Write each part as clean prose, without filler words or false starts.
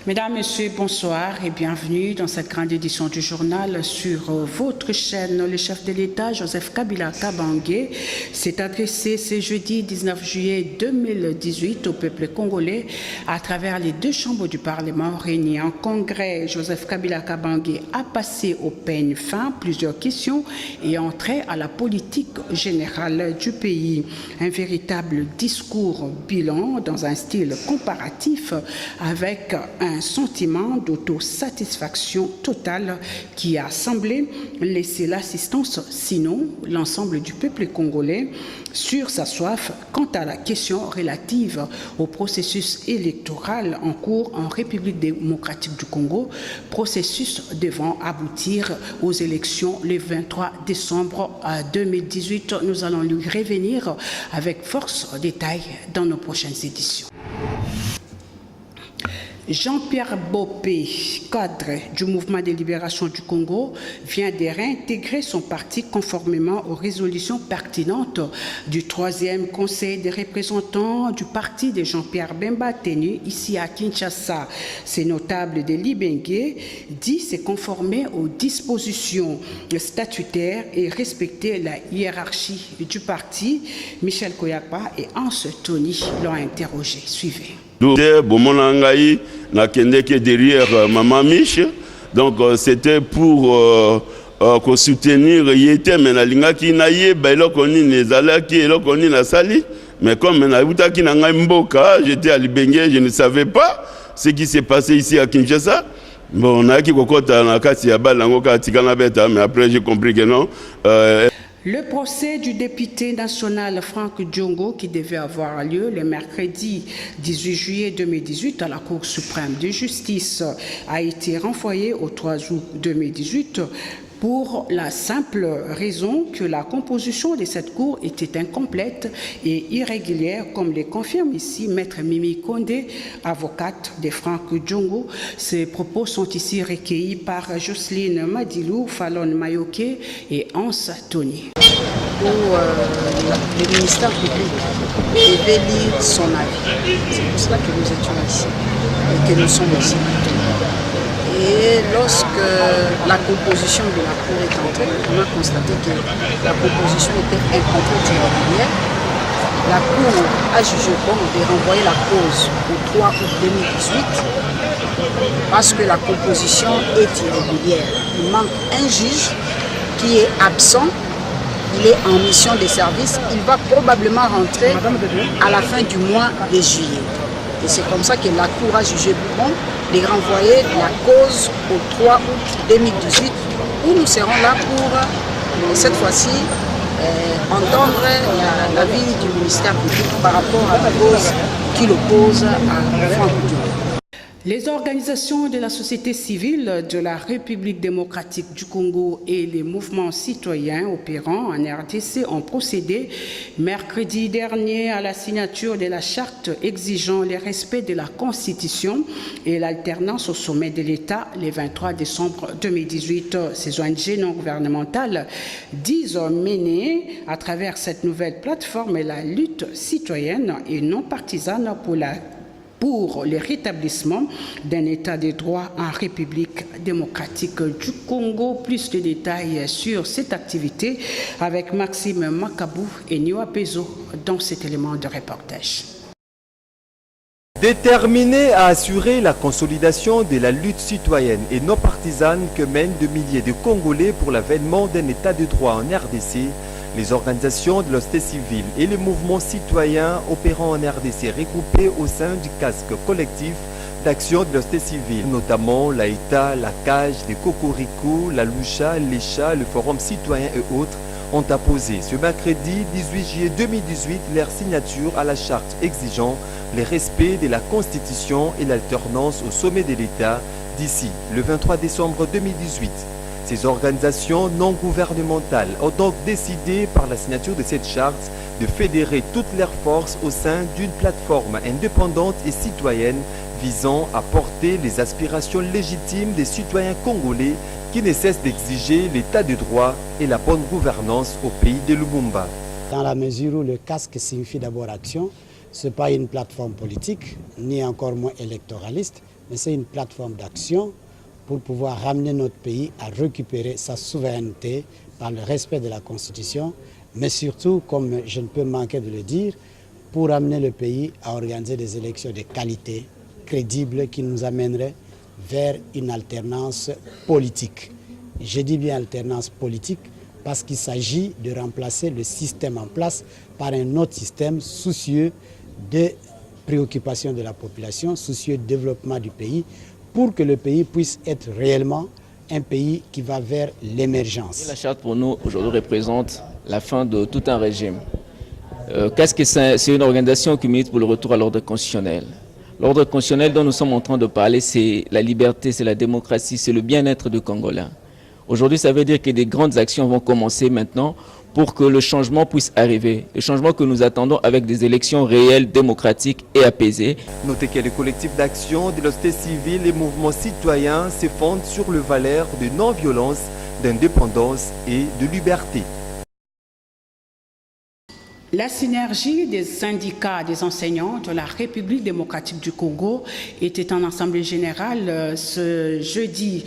Mesdames, Messieurs, bonsoir et bienvenue dans cette grande édition du journal sur votre chaîne. Le chef de l'État, Joseph Kabila Kabange, s'est adressé ce jeudi 19 juillet 2018 au peuple congolais à travers les deux chambres du Parlement réunies en congrès. Joseph Kabila Kabange a passé au peigne fin plusieurs questions et entré à la politique générale du pays. Un véritable discours bilan dans un style comparatif avec un sentiment d'autosatisfaction totale qui a semblé laisser l'assistance, sinon l'ensemble du peuple congolais, sur sa soif quant à la question relative au processus électoral en cours en République démocratique du Congo, processus devant aboutir aux élections le 23 décembre 2018. Nous allons lui revenir avec force détail dans nos prochaines éditions. Jean-Pierre Bopé, cadre du mouvement de libération du Congo, vient de réintégrer son parti conformément aux résolutions pertinentes du 3e Conseil des représentants du parti de Jean-Pierre Bemba tenu ici à Kinshasa. Ces notables de Libengue dit se conformer aux dispositions statutaires et respecter la hiérarchie du parti. Michel Koyakba et Anse Tony l'ont interrogé. Suivez. Derrière Maman Mich, donc c'était pour soutenir Yété, mais la qui naïe, mais comme j'étais à Libengue, je ne savais pas ce qui s'est passé ici à Kinshasa. Bon, on a qui mais après j'ai compris que non. Le procès du député national Franck Diongo, qui devait avoir lieu le mercredi 18 juillet 2018 à la Cour suprême de justice, a été renvoyé au 3 août 2018 pour la simple raison que la composition de cette cour était incomplète et irrégulière, comme le confirme ici Maître Mimi Kondé, avocate de Franck Diongo. Ces propos sont ici recueillis par Jocelyne Madilou, Fallon Mayoké et Anse Tony. Où le ministère public devait lire son avis. C'est pour cela que nous étions ici et que nous sommes ici. Et lorsque la composition de la Cour est entrée, on a constaté que la composition était incomplète et irrégulière. La Cour a jugé bon de renvoyer la cause au 3 août 2018 parce que la composition est irrégulière. Il manque un juge qui est absent. Il est en mission de service, il va probablement rentrer à la fin du mois de juillet. Et c'est comme ça que la Cour a jugé bon de renvoyer la cause au 3 août 2018, où nous serons là pour, cette fois-ci, entendre l'avis du ministère public par rapport à la cause qui l'oppose à Franck Diongo. Les organisations de la société civile de la République démocratique du Congo et les mouvements citoyens opérant en RDC ont procédé mercredi dernier à la signature de la charte exigeant le respect de la Constitution et l'alternance au sommet de l'État le 23 décembre 2018. Ces ONG non gouvernementales disent mener à travers cette nouvelle plateforme la lutte citoyenne et non partisane pour le rétablissement d'un état de droit en République démocratique du Congo. Plus de détails sur cette activité avec Maxime Makabou et Niwa Pezo dans cet élément de reportage. Déterminé à assurer la consolidation de la lutte citoyenne et non partisane que mènent de milliers de Congolais pour l'avènement d'un état de droit en RDC, les organisations de la société civile et les mouvements citoyens opérant en RDC regroupés au sein du casque collectif d'action de la société civile, notamment l'AITA, la CAGE, les Cocorico, la Lucha, l'ECHA, le Forum citoyen et autres, ont apposé ce mercredi 18 juillet 2018 leur signature à la charte exigeant le respect de la Constitution et l'alternance au sommet de l'État d'ici le 23 décembre 2018. Ces organisations non gouvernementales ont donc décidé par la signature de cette charte de fédérer toutes leurs forces au sein d'une plateforme indépendante et citoyenne visant à porter les aspirations légitimes des citoyens congolais qui ne cessent d'exiger l'état de droit et la bonne gouvernance au pays de Lumumba. Dans la mesure où le casque signifie d'abord action, ce n'est pas une plateforme politique, ni encore moins électoraliste, mais c'est une plateforme d'action pour pouvoir ramener notre pays à récupérer sa souveraineté par le respect de la Constitution, mais surtout, comme je ne peux manquer de le dire, pour amener le pays à organiser des élections de qualité, crédibles, qui nous amèneraient vers une alternance politique. Je dis bien alternance politique parce qu'il s'agit de remplacer le système en place par un autre système soucieux des préoccupations de la population, soucieux du développement du pays, pour que le pays puisse être réellement un pays qui va vers l'émergence. La charte pour nous aujourd'hui représente la fin de tout un régime. Qu'est-ce que c'est? Une organisation qui milite pour le retour à l'ordre constitutionnel. L'ordre constitutionnel dont nous sommes en train de parler, c'est la liberté, c'est la démocratie, c'est le bien-être du Congolais. Aujourd'hui, ça veut dire que des grandes actions vont commencer maintenant pour que le changement puisse arriver. Le changement que nous attendons avec des élections réelles, démocratiques et apaisées. Notez que les collectifs d'action de la société civile et mouvements citoyens se fondent sur le valeur de non-violence, d'indépendance et de liberté. La synergie des syndicats des enseignants de la République démocratique du Congo était en assemblée générale ce jeudi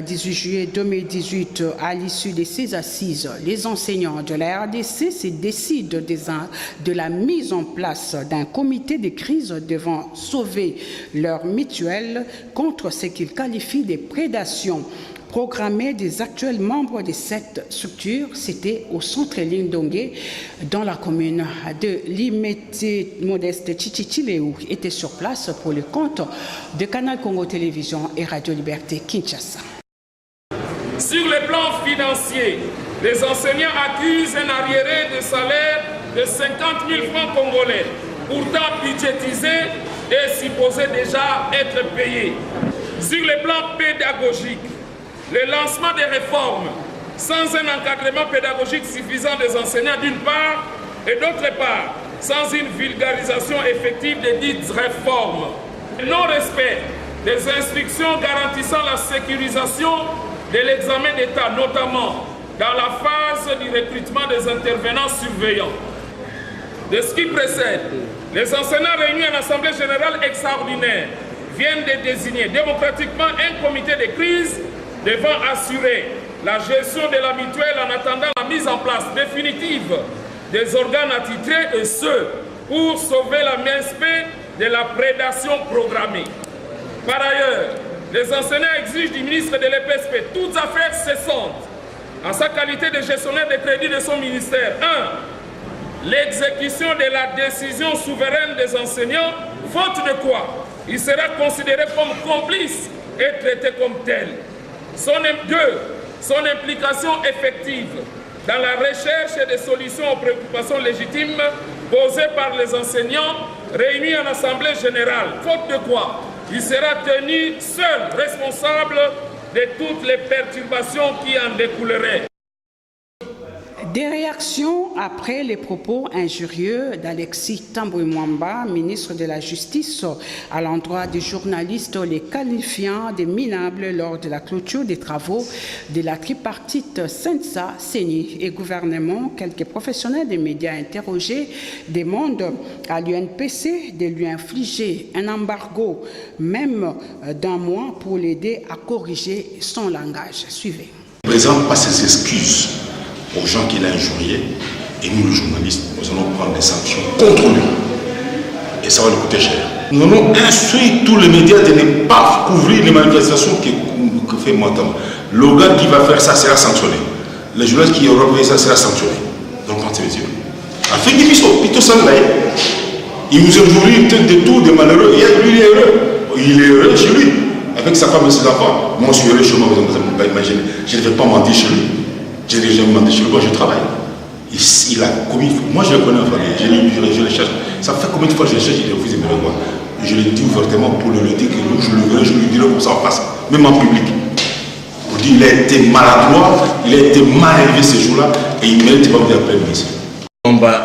18 juillet 2018 à l'issue de ces assises. Les enseignants de la RDC se décident de la mise en place d'un comité de crise devant sauver leur mutuelle contre ce qu'ils qualifient de prédation programmée des actuels membres de cette structure. C'était au centre Lindongue, dans la commune de Limete. Modeste Chichichileu était sur place pour le compte de Canal Congo Télévision et Radio Liberté Kinshasa. Sur le plan financier, les enseignants accusent un arriéré de salaire de 50 000 francs congolais, pourtant budgétisé et supposé déjà être payé. Sur le plan pédagogique, le lancement des réformes sans un encadrement pédagogique suffisant des enseignants d'une part et d'autre part sans une vulgarisation effective des dites réformes. Non-respect des instructions garantissant la sécurisation de l'examen d'État, notamment dans la phase du recrutement des intervenants surveillants. De ce qui précède, les enseignants réunis en Assemblée générale extraordinaire viennent de désigner démocratiquement un comité de crise devant assurer la gestion de la mutuelle en attendant la mise en place définitive des organes attitrés, et ce, pour sauver la MSP de la prédation programmée. Par ailleurs, les enseignants exigent du ministre de l'EPSP toutes affaires cessantes en sa qualité de gestionnaire des crédits de son ministère. 1. L'exécution de la décision souveraine des enseignants, faute de quoi il sera considéré comme complice et traité comme tel. 2. Son implication effective dans la recherche des solutions aux préoccupations légitimes posées par les enseignants réunis en Assemblée générale, faute de quoi il sera tenu seul responsable de toutes les perturbations qui en découleraient. Des réactions après les propos injurieux d'Alexis Tambouimwamba, ministre de la Justice, à l'endroit des journalistes, les qualifiant de minables lors de la clôture des travaux de la tripartite Sensa, CENI et gouvernement. Quelques professionnels des médias interrogés demandent à l'UNPC de lui infliger un embargo, même d'un mois, pour l'aider à corriger son langage. Suivez. Ne présente pas ses excuses aux gens qu'il a injuriés, et nous, les journalistes, nous allons prendre des sanctions contre lui. Et ça va lui coûter cher. Nous allons instruire tous les médias de ne pas couvrir les manifestations que fait Matam. Le gars qui va faire ça sera sanctionné. Les journalistes qui auront fait ça sera sanctionné. Donc, pensez les yeux. A fait des bisous, plutôt ça là. Il nous injurie peut-être des tours des malheureux. Et lui, il est heureux. Il est heureux chez lui, avec sa femme et ses enfants. Moi, je suis heureux chez moi, vous ne pouvez pas imaginer. Je ne vais pas mentir chez lui. Je n'ai jamais menti chez lui, moi je travaille. Il a commis, moi je le connais en famille, je le cherche. Ça fait combien de fois que je le cherche, il refuse de me revoir. Je le dis ouvertement pour le dire que je le verrai, je lui dirai comme ça en face, même en public. Pour dire il a été maladroit, il a été mal élevé ces jours-là et il ne mérite pas d'être Premier ministre.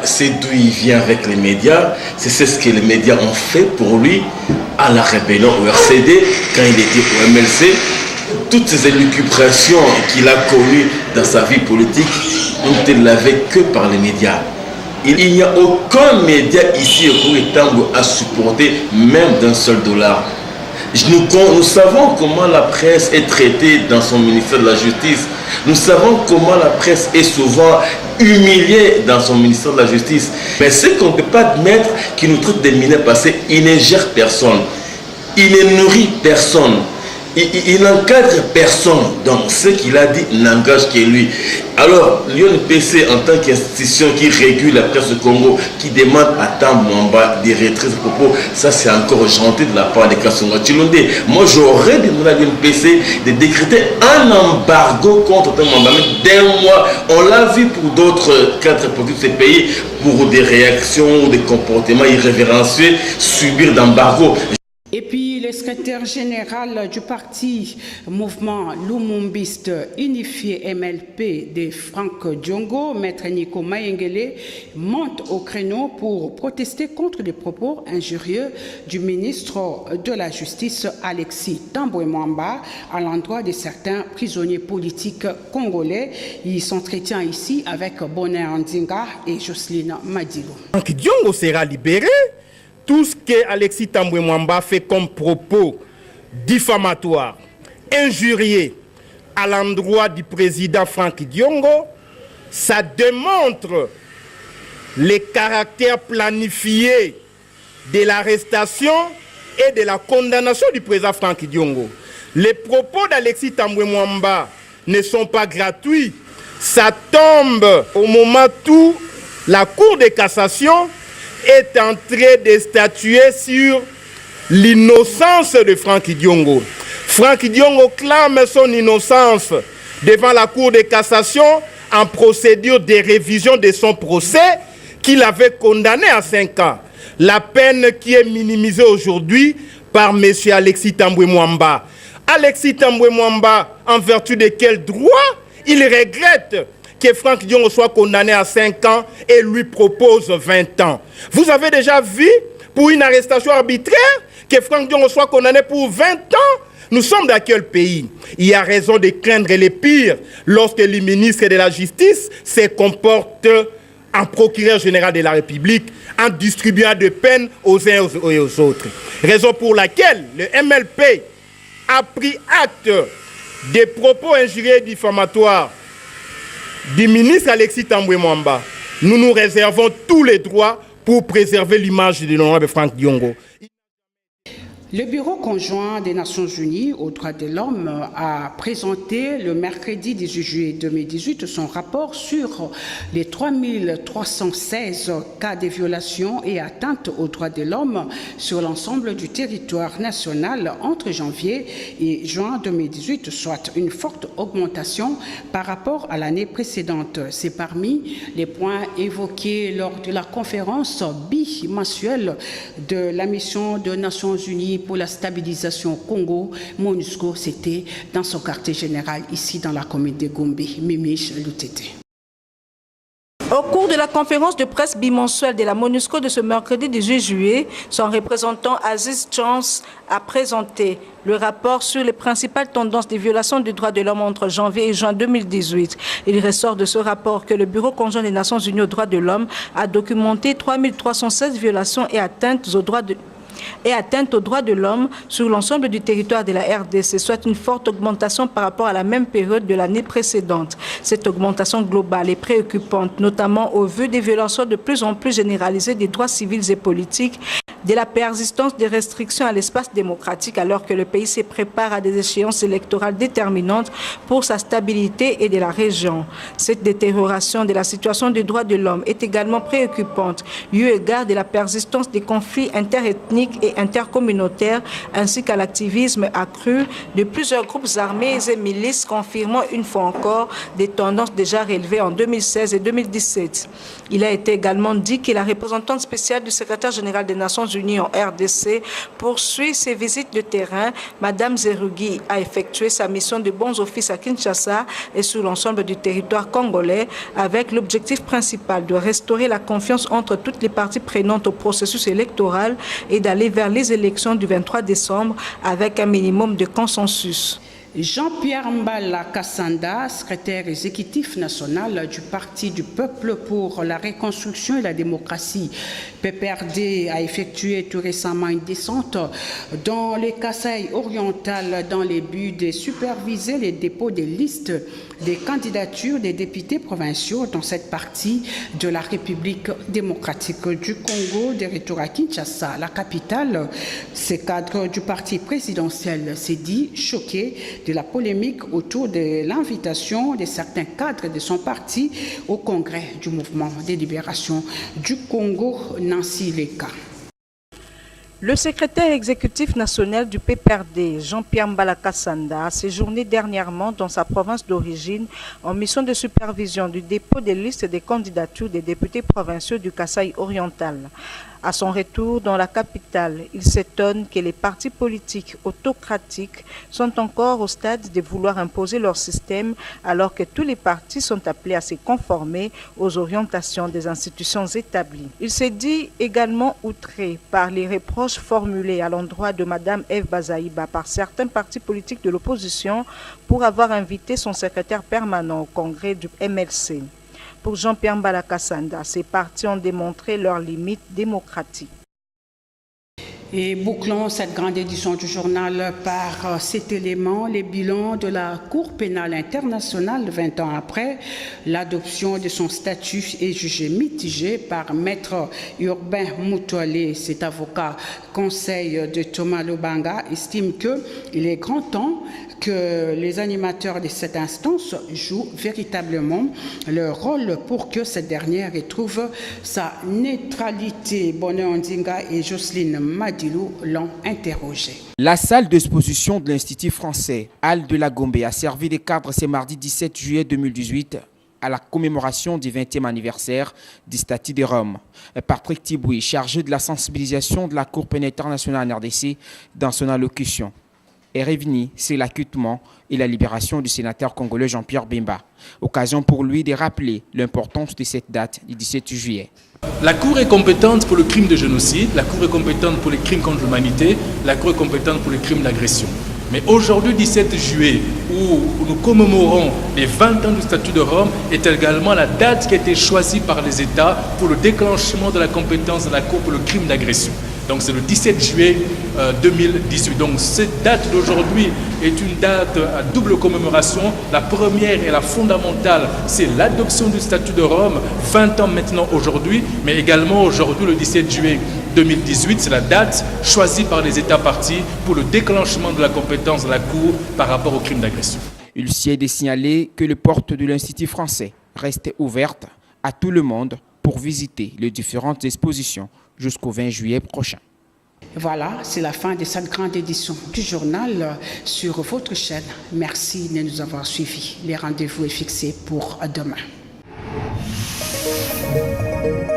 C'est d'où il vient avec les médias, c'est ce que les médias ont fait pour lui à la rébellion au RCD, quand il était au MLC. Toutes ces élucubrations qu'il a connues dans sa vie politique n'ont été lavées que par les médias. Il n'y a aucun média ici au Congo à supporter même d'un seul dollar. Nous savons comment la presse est traitée dans son ministère de la Justice. Nous savons comment la presse est souvent humiliée dans son ministère de la Justice. Mais ce qu'on ne peut pas admettre, qu'il nous traite des mineurs parce qu'il ne gère personne. Il ne nourrit personne. Il n'encadre personne. Donc ce qu'il a dit n'engage que lui. Alors l'UNPC en tant qu'institution qui régule la presse du Congo, qui demande à Tamba Mwamba de retirer ses propos, ça c'est encore gentil de la part de Kasonga Tshilonde. Moi j'aurais demandé à l'UNPC de décréter un embargo contre Tamba Mwamba. Mais d'un mois, on l'a vu pour d'autres cadres politiques de ces pays, pour des réactions, des comportements irrévérencieux, subir d'embargo. Et puis, le secrétaire général du parti Mouvement Lumumbiste Unifié MLP de Franck Diongo, Maître Nico Mayengele, monte au créneau pour protester contre les propos injurieux du ministre de la Justice Alexis Thambwe Mwamba à l'endroit de certains prisonniers politiques congolais. Il s'entretient ici avec Bonheur Ndinga et Jocelyne Madigo. Franck Diongo sera libéré. Tout ce que Alexis Thambwe Mwamba fait comme propos diffamatoires, injuriés à l'endroit du président Franck Diongo, ça démontre le caractère planifié de l'arrestation et de la condamnation du président Franck Diongo. Les propos d'Alexis Thambwe Mwamba ne sont pas gratuits. Ça tombe au moment où la Cour de cassation est en train de statuer sur l'innocence de Franck Diongo. Franck Diongo clame son innocence devant la Cour de cassation en procédure de révision de son procès qu'il avait condamné à 5 ans. La peine qui est minimisée aujourd'hui par M. Alexis Thambwe Mwamba. Alexis Thambwe Mwamba, en vertu de quel droit il regrette que Franck Diongo soit condamné à 5 ans et lui propose 20 ans. Vous avez déjà vu, pour une arrestation arbitraire, que Franck Diongo soit condamné pour 20 ans? Nous sommes dans quel pays? Il y a raison de craindre les pires lorsque le ministre de la Justice se comporte en procureur général de la République, en distribuant de peines aux uns et aux autres. Raison pour laquelle le MLP a pris acte des propos injurieux et diffamatoires du ministre Alexis Thambwe Mwamba. Nous nous réservons tous les droits pour préserver l'image de l'honorable Franck Diongo. Le Bureau conjoint des Nations Unies aux droits de l'homme a présenté le mercredi 18 juillet 2018 son rapport sur les 3316 cas de violations et atteintes aux droits de l'homme sur l'ensemble du territoire national entre janvier et juin 2018, soit une forte augmentation par rapport à l'année précédente. C'est parmi les points évoqués lors de la conférence bimensuelle de la mission des Nations Unies pour la stabilisation Congo, MONUSCO, c'était dans son quartier général ici dans la commune de Gombe. Mimiche Loutete. Au cours de la conférence de presse bimensuelle de la MONUSCO de ce mercredi 18 juillet, son représentant Aziz Chance a présenté le rapport sur les principales tendances des violations des droits de l'homme entre janvier et juin 2018. Il ressort de ce rapport que le Bureau conjoint des Nations Unies aux droits de l'homme a documenté 3316 violations et atteintes aux droits de l'homme sur l'ensemble du territoire de la RDC, soit une forte augmentation par rapport à la même période de l'année précédente. Cette augmentation globale est préoccupante, notamment au vu des violations de plus en plus généralisées des droits civils et politiques, de la persistance des restrictions à l'espace démocratique alors que le pays se prépare à des échéances électorales déterminantes pour sa stabilité et de la région. Cette détérioration de la situation des droits de l'homme est également préoccupante, eu égard de la persistance des conflits interethniques et intercommunautaires ainsi qu'à l'activisme accru de plusieurs groupes armés et milices, confirmant une fois encore des tendances déjà relevées en 2016 et 2017. Il a été également dit que la représentante spéciale du secrétaire général des Nations Unies en RDC poursuit ses visites de terrain. Madame Zerugi a effectué sa mission de bons offices à Kinshasa et sur l'ensemble du territoire congolais avec l'objectif principal de restaurer la confiance entre toutes les parties prenantes au processus électoral et d'aller vers les élections du 23 décembre avec un minimum de consensus. Jean-Pierre Mbala Kassanda, secrétaire exécutif national du Parti du Peuple pour la Reconstruction et la Démocratie, PPRD, a effectué tout récemment une descente dans les Kasaï orientales dans le but de superviser les dépôts des listes des candidatures des députés provinciaux dans cette partie de la République démocratique du Congo, de retour à Kinshasa, la capitale. Ces cadres du parti présidentiel s'est dit choqués de la polémique autour de l'invitation de certains cadres de son parti au congrès du mouvement de libération du Congo, Nancy Leka. Le secrétaire exécutif national du PPRD, Jean-Pierre Mbala Kassanda, a séjourné dernièrement dans sa province d'origine en mission de supervision du dépôt des listes des candidatures des députés provinciaux du Kasaï oriental. À son retour dans la capitale, il s'étonne que les partis politiques autocratiques sont encore au stade de vouloir imposer leur système alors que tous les partis sont appelés à se conformer aux orientations des institutions établies. Il s'est dit également outré par les reproches formulés à l'endroit de Mme Eve Bazaïba par certains partis politiques de l'opposition pour avoir invité son secrétaire permanent au congrès du MLC. Pour Jean-Pierre Mbala Kassanda, ces partis ont démontré leurs limites démocratiques. Et bouclons cette grande édition du journal par cet élément, les bilans de la Cour pénale internationale 20 ans après. L'adoption de son statut est jugée mitigée par Maître Urbain Moutoualé. Cet avocat conseil de Thomas Lobanga estime qu'il est grand temps que les animateurs de cette instance jouent véritablement leur rôle pour que cette dernière retrouve sa neutralité. Bonheur Ndinga et Jocelyne Madilou l'ont interrogé. La salle d'exposition de l'Institut français Al de la Gombe a servi de cadre ce mardi 17 juillet 2018 à la commémoration du 20e anniversaire du statut de Rome. Patrick Tiboui, chargé de la sensibilisation de la Cour pénale internationale en RDC, dans son allocution, est revenu sur l'acquittement et la libération du sénateur congolais Jean-Pierre Bemba. Occasion pour lui de rappeler l'importance de cette date du 17 juillet. La Cour est compétente pour le crime de génocide, la Cour est compétente pour les crimes contre l'humanité, la Cour est compétente pour les crimes d'agression. Mais aujourd'hui, 17 juillet, où nous commémorons les 20 ans du statut de Rome, est également la date qui a été choisie par les États pour le déclenchement de la compétence de la Cour pour le crime d'agression. Donc c'est le 17 juillet 2018. Donc cette date d'aujourd'hui est une date à double commémoration. La première et la fondamentale, c'est l'adoption du statut de Rome, 20 ans maintenant aujourd'hui, mais également aujourd'hui le 17 juillet 2018, c'est la date choisie par les États partis pour le déclenchement de la compétence de la Cour par rapport au crime d'agression. Il s'y est de signaler que les portes de l'Institut français restent ouvertes à tout le monde pour visiter les différentes expositions jusqu'au 20 juillet prochain. Voilà, c'est la fin de cette grande édition du journal sur votre chaîne. Merci de nous avoir suivis. Les rendez-vous est fixé pour demain. Thank you.